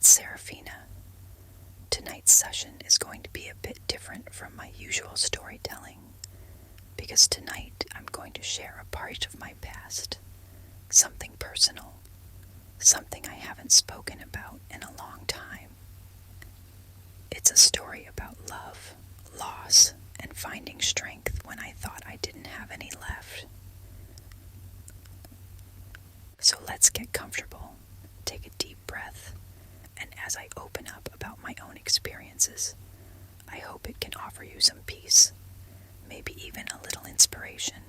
it's Seraphina. Tonight's session is going to be a bit different from my usual storytelling, because tonight I'm going to share a part of my past, something personal, something I haven't spoken about in a long time. It's a story about love, loss, and finding strength when I thought I didn't have any left. So let's get comfortable, take a deep breath, and as I open up about my own experiences, I hope it can offer you some peace, maybe even a little inspiration,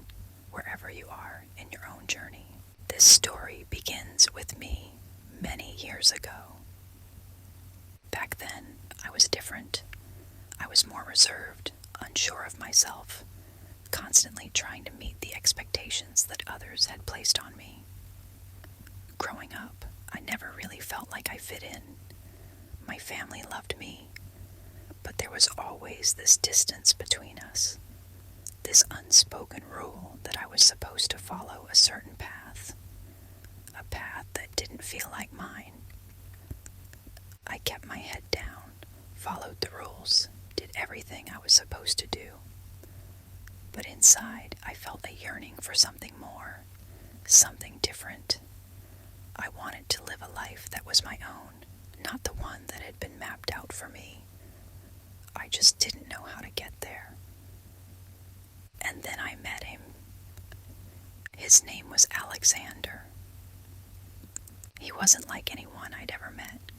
wherever you are in your own journey. This story begins with me many years ago. Back then, I was different. I was more reserved, unsure of myself, constantly trying to meet the expectations that others had placed on me. Growing up, I never really felt like I fit in. My family loved me, but there was always this distance between us, this unspoken rule that I was supposed to follow a certain path, a path that didn't feel like mine. I kept my head down, followed the rules, did everything I was supposed to do. But inside, I felt a yearning for something more, something different. I wanted to live a life that was my own, not the one that had been mapped out for me. I just didn't know how to get there. And then I met him. His name was Alexander. He wasn't like anyone I'd ever met.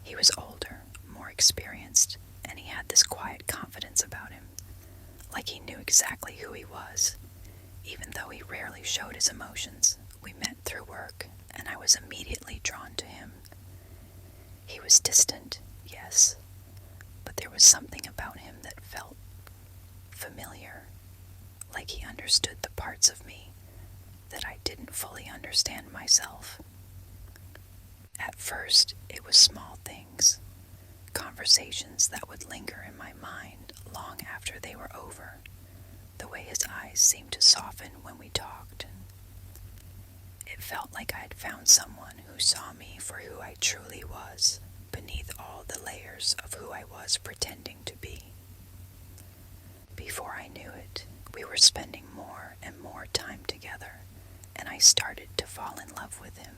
He was older, more experienced, and he had this quiet confidence about him, like he knew exactly who he was, even though he rarely showed his emotions. We met through work, and I was immediately drawn to him. He was distant, yes, but there was something about him that felt familiar, like he understood the parts of me that I didn't fully understand myself. At first, it was small things, conversations that would linger in my mind long after they were over, the way his eyes seemed to soften when we talked. It felt like I had found someone who saw me for who I truly was, beneath all the layers of who I was pretending to be. Before I knew it, we were spending more and more time together, and I started to fall in love with him.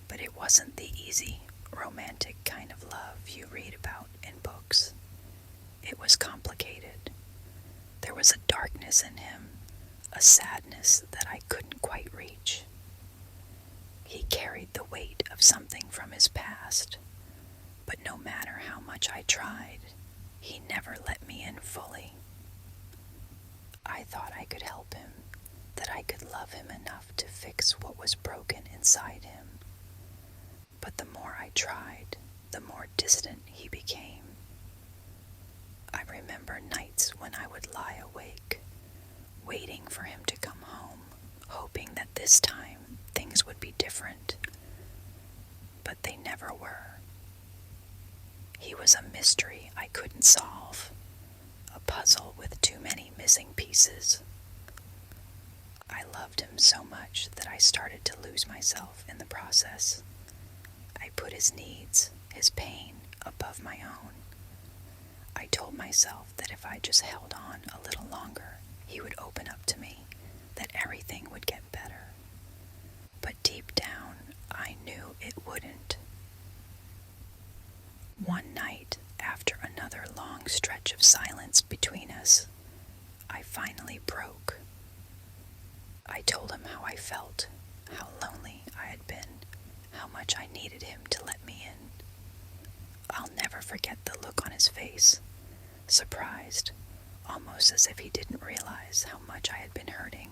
But it wasn't the easy, romantic kind of love you read about in books. It was complicated. There was a darkness in him, a sadness that I couldn't quite reach. He carried the weight of something from his past, but no matter how much I tried, he never let me in fully. I thought I could help him, that I could love him enough to fix what was broken inside him. But the more I tried, the more distant he became. I remember nights when I would lie awake, waiting for him to come home, hoping that this time things would be different. But they never were. He was a mystery I couldn't solve, a puzzle with too many missing pieces. I loved him so much that I started to lose myself in the process. I put his needs, his pain, above my own. I told myself that if I just held on a little longer, he would open up to me, that everything would get better. But deep down, I knew it wouldn't. One night, after another long stretch of silence between us, I finally broke. I told him how I felt, how lonely I had been, how much I needed him to let me in. I'll never forget the look on his face, surprised, almost as if he didn't realize how much I had been hurting.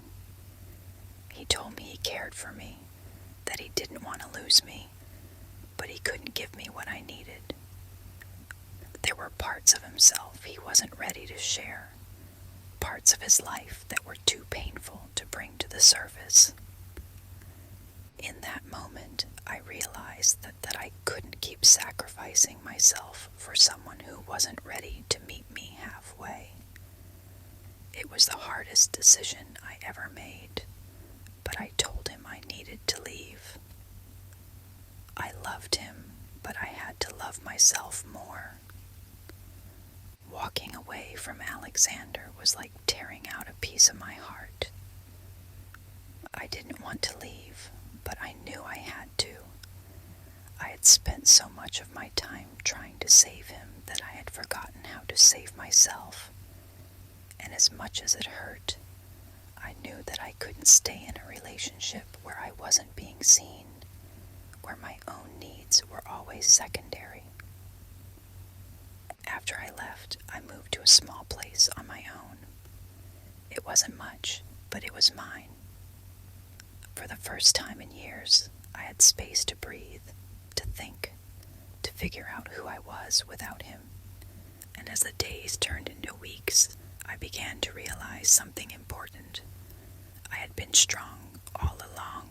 He told me he cared for me, that he didn't want to lose me, but he couldn't give me what I needed. There were parts of himself he wasn't ready to share, parts of his life that were too painful to bring to the surface. In that moment, I realized that I couldn't keep sacrificing myself for someone who wasn't ready to meet me halfway. It was the hardest decision I ever made, but I told him I needed to leave. I loved him, but I had to love myself more. Walking away from Alexander was like tearing out a piece of my heart. I didn't want to leave, but I knew I had to. I had spent so much of my time trying to save him that I had forgotten how to save myself. And as much as it hurt, I knew that I couldn't stay in a relationship where I wasn't being seen, where my own needs were always secondary. After I left, I moved to a small place on my own. It wasn't much, but it was mine. For the first time in years, I had space to breathe, to think, to figure out who I was without him. And as the days turned into weeks, I began to realize something important. I had been strong all along.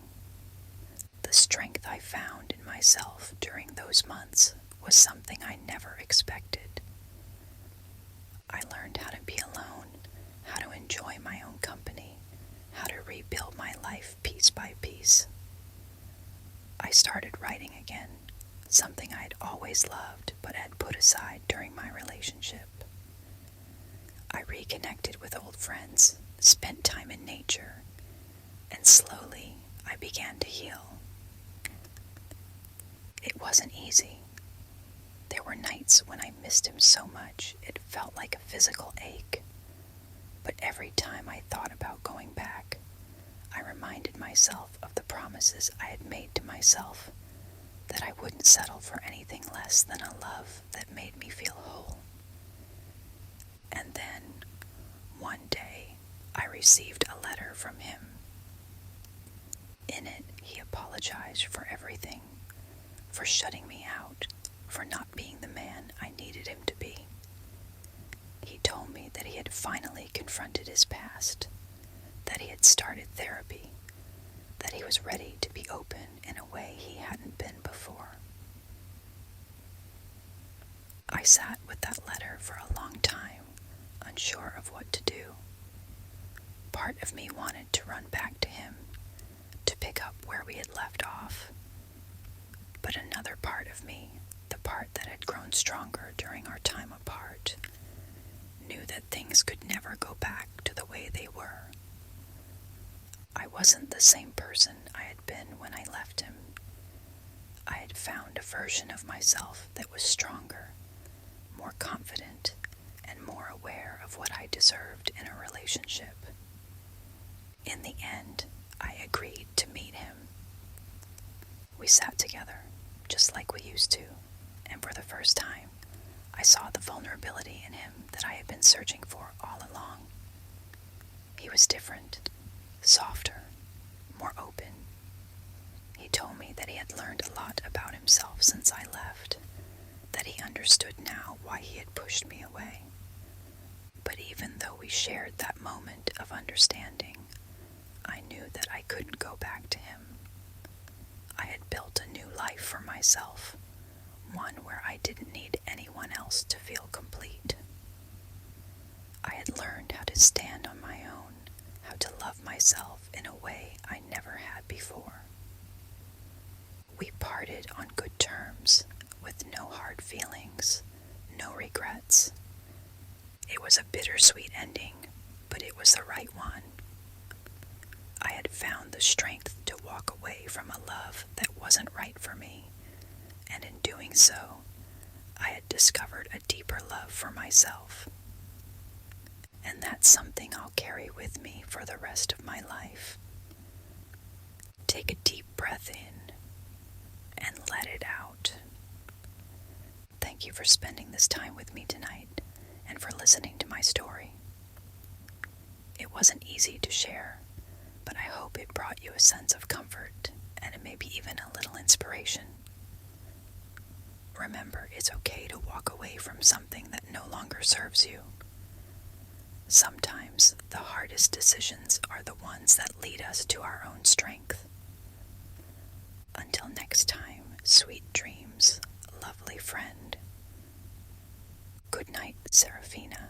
The strength I found in myself during those months was something I never expected. I learned how to be alone, how to enjoy my own company, how to rebuild my life piece by piece. I started writing again, something I had always loved but had put aside during my relationship. I reconnected with old friends, spent time in nature, and slowly I began to heal. It wasn't easy. There were nights when I missed him so much it felt like a physical ache. But every time I thought about going back, I reminded myself of the promises I had made to myself, that I wouldn't settle for anything less than a love that made me feel whole. And then, one day, I received a letter from him. In it, he apologized for everything, for shutting me out, for not being the man I needed him to be. He told me that he had finally confronted his past, that he had started therapy, that he was ready to be open in a way he hadn't been before. I sat with that letter for a long time, unsure of what to do. Part of me wanted to run back to him, to pick up where we had left off. But another part of me, the part that had grown stronger during our time apart, knew that things could never go back to the way they were. I wasn't the same person I had been when I left him. I had found a version of myself that was stronger, more confident, and more aware of what I deserved in a relationship. In the end, I agreed to meet him. We sat together, just like we used to, and for the first time, I saw the vulnerability in him that I had been searching for all along. He was different, softer, more open. He told me that he had learned a lot about himself since I left, that he understood now why he had pushed me away. But even though we shared that moment of understanding, I knew that I couldn't go back to him. I had built a new life for myself, one where I didn't need anyone else to feel complete. I had learned how to stand on my own, how to love myself in a way I never had before. We parted on good terms, with no hard feelings, no regrets. It was a bittersweet ending, but it was the right one. I had found the strength to walk away from a love that wasn't right for me, and in doing so, I had discovered a deeper love for myself. And that's something I'll carry with me for the rest of my life. Take a deep breath in and let it out. Thank you for spending this time with me tonight and for listening to my story. It wasn't easy to share, but I hope it brought you a sense of comfort and maybe even a little inspiration. Remember, it's okay to walk away from something that no longer serves you. Sometimes the hardest decisions are the ones that lead us to our own strength. Until next time, sweet dreams, lovely friend. Good night, Seraphina.